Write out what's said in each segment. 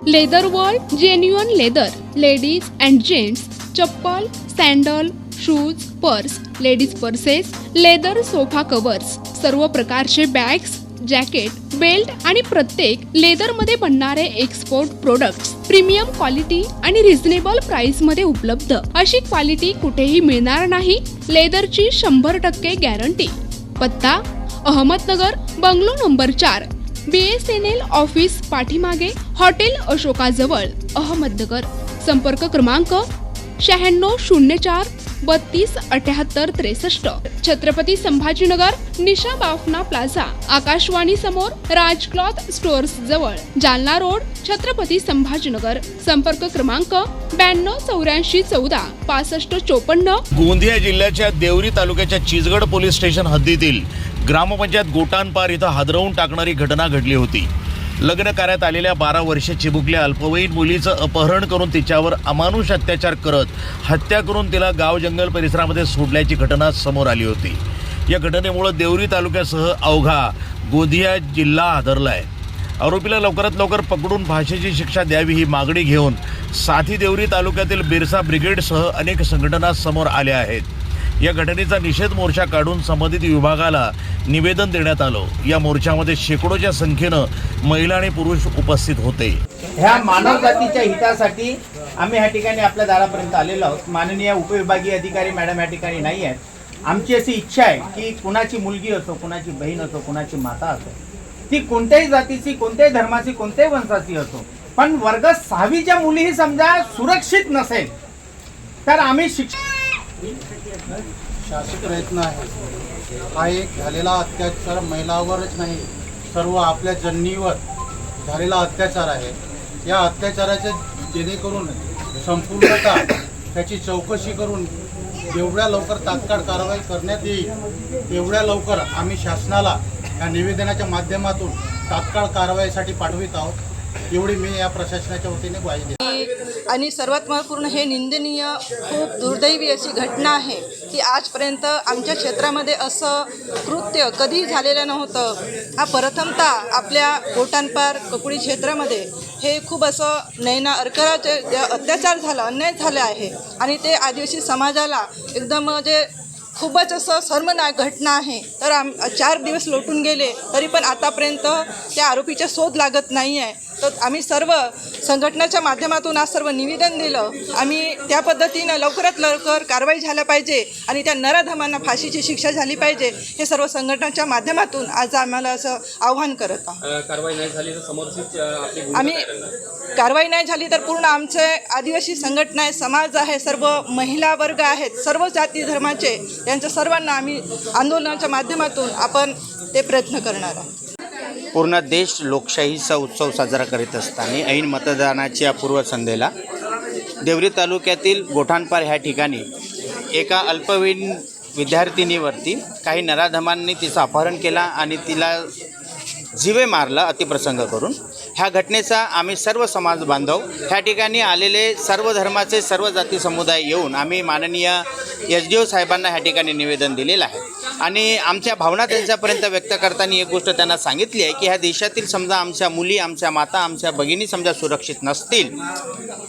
Leather world genuine leather ladies and gents chappal, sandal, shoes, purse, ladies purses, leather sofa covers, सर्व प्रकारचे bags, jacket, belt आणि प्रत्येक लेदरमध्ये बनणारे एक्सपोर्ट प्रोडक्ट्स प्रीमियम क्वालिटी आणि reasonable price मध्ये उपलब्ध. अशी क्वालिटी कुठेही मिळणार नाही. लेदरची 100% गॅरंटी. पत्ता Ahmednagar, bungalow number 4, BSNL office पाठीमागे, हॉटेल अशोकाजवळ, अहमदनगर. संपर्क क्रमांक 9604 32 78 63. छत्रपती संभाजीनगर, निशा बाफना प्लाझा, आकाशवाणी समोर, राज क्लॉथ स्टोअर्स जवळ, जालना रोड, छत्रपती संभाजीनगर. संपर्क क्रमांक 92 84 14 65 54. गोंदिया जिल्ह्याच्या देवरी तालुक्याच्या चिचगड पोलीस स्टेशन हद्दीतील ग्रामपंचायत गोटानपार इथं हादरवून टाकणारी घटना घडली होती. लग्न कार्यात आलेल्या 12 वर्षे चिमुकल्या अल्पवयीन मुलीचं अपहरण करून तिच्यावर अमानुष अत्याचार करत हत्या करून तिला गाव जंगल परिसरामध्ये सोडल्याची घटना समोर आली होती. या घटनेमुळे देवरी तालुक्यासह अवघा गोंदिया जिल्हा हादरलाय. आरोपीला लवकरात लवकर पकडून फाशीची शिक्षा द्यावी ही मागणी घेऊन साथी देवरी तालुक्यातील बिरसा ब्रिगेडसह अनेक संघटना समोर आल्या आहेत. या घटनेचा निषेध मोर्चा काढून संबंधित विभागाला निवेदन देण्यात आलं. या मोर्चामध्ये शेकडोच्या संख्येनं महिला आणि पुरुष उपस्थित होते. ह्या मानव जातीच्या हितासाठी आम्ही ह्या ठिकाणी आपल्या दारापर्यंत आलेलो आहोत. माननीय उपविभागीय अधिकारी मॅडम ह्या ठिकाणी नाही आहेत. आमची अशी इच्छा आहे की कुणाची मुलगी असो, कुणाची बहीण असो, कुणाची माता असो, ती कोणत्याही जातीची, कोणत्याही धर्माची, कोणत्याही वंशाची असो, पण वर्ग 6वीच्या मुलीही समजा सुरक्षित नसेल तर आम्ही शासकीय प्रयत्न आहे. हा एक झालेला अत्याचार महिलावरच नाही, सर्व आपल्या जननीवर झालेला अत्याचार आहे. या अत्याचाराचे जेणेकरून संपूर्णतः त्याची चौकशी करून जेवढ्या लवकर तात्काळ कारवाई करण्यात येईल तेवढ्या लवकर आम्ही शासनाला या निवेदनाच्या माध्यमातून तात्काळ कारवाईसाठी पाठवित आहोत. एवढी मी या प्रशासनाच्या वतीने ग्वाही देतो. आणि सर्वात महत्त्वपूर्ण हे निंदनीय, खूप दुर्दैवी अशी घटना आहे की आजपर्यंत आमच्या क्षेत्रामध्ये असं कृत्य कधीही झालेलं नव्हतं. हा प्रथमतः आपल्या गोटानपार ककुडी क्षेत्रामध्ये हे खूप असं नैना अर्कराचे अत्याचार झाला, अन्याय झाले आहे आणि ते आदिवासी समाजाला एकदम म्हणजे खूपच असं शर्मनाक घटना आहे. तर 4 दिवस लोटून गेले तरी पण आतापर्यंत त्या आरोपीचा शोध लागत नाही आहे. तर आम्ही सर्व संघटनाच्या माध्यमातून आज सर्व निवेदन दिलं. आम्ही त्या पद्धतीनं लवकरात लवकर कारवाई झाल्या पाहिजे आणि त्या नराधमांना फाशीची शिक्षा झाली पाहिजे हे सर्व संघटनाच्या माध्यमातून आज आम्हाला असं आव्हान करत आहोत. कारवाई नाही झाली तर समोरची आम्ही कारवाई नाही झाली तर पूर्ण आमचे आदिवासी संघटना आहे, समाज आहे, सर्व महिला वर्ग आहेत, सर्व जाती धर्माचे, यांच्या सर्वांना आम्ही आंदोलनाच्या माध्यमातून आपण ते प्रयत्न करणार आहोत. पूर्ण देश लोकशाहीचा उत्सव साजरा करीत असताना ऐन मतदानाच्या पूर्वसंध्येला देवरी तालुक्यातील गोठानपार ह्या ठिकाणी एका अल्पवयीन विद्यार्थिनीवरती काही नराधमांनी तिचं अपहरण केला आणि तिला जीवे मारला अतिप्रसंग करून. ह्या घटनेचा आम्ही सर्व समाज बांधव ह्या ठिकाणी आलेले सर्व धर्माचे सर्व जाती समुदाय येऊन आम्ही माननीय SDO साहेबांना ह्या ठिकाणी निवेदन दिलेलं आहे आणि आमच्या भावना त्यांच्यापर्यंत व्यक्त करताना एक गोष्ट त्यांना सांगितली आहे की ह्या देशातील समजा आमच्या मुली, आमच्या माता, आमच्या भगिनी समजा सुरक्षित नसतील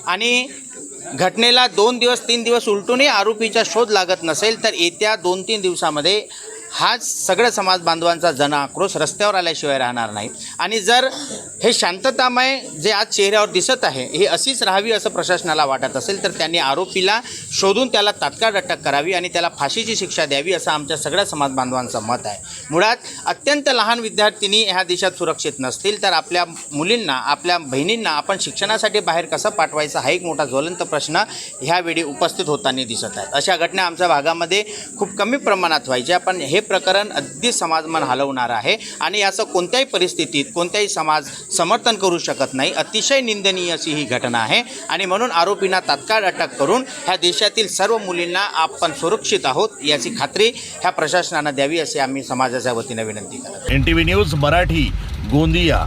आणि घटनेला 2 दिवस 3 दिवस उलटूनही आरोपीचा शोध लागत नसेल तर येत्या 2-3 दिवसामध्ये हा सगळ्या समाज बांधवांचा जनआक्रोश रस्त्यावर आल्याशिवाय राहणार नाही. आणि जर हे शांततामय जे आज चेहऱ्यावर दिसत आहे हे अशीच राहावी असं प्रशासनाला वाटत असेल तर त्यांनी आरोपीला शोधून त्याला तात्काळ अटक करावी आणि त्याला फाशीची शिक्षा द्यावी असं आमच्या सगळ्या समाज बांधवांचं मत आहे. मुळात अत्यंत लहान विद्यार्थिनी ह्या देशात सुरक्षित नसतील तर आपल्या मुलींना, आपल्या बहिणींना आपण शिक्षणासाठी बाहेर कसं पाठवायचं हा एक मोठा ज्वलंत प्रश्न ह्यावेळी उपस्थित होताना दिसत आहेत. अशा घटना आमच्या भागामध्ये खूप कमी प्रमाणात व्हायच्या पण हे प्रकरण अगदी समाजमन हलवणार आहे आणि असं कोणत्याही परिस्थितीत कोणत्याही समाज समर्थन करू शकत नाही. अतिशय निंदनीय अशी ही घटना आहे आणि म्हणून आरोपींना तात्काळ अटक करून ह्या देशातील सर्व मुलींना आपण सुरक्षित आहोत याची खात्री ह्या प्रशासनानं द्यावी अशी आम्ही समाजाच्या वतीने विनंती करतो. NTV news Marathi, Gondia.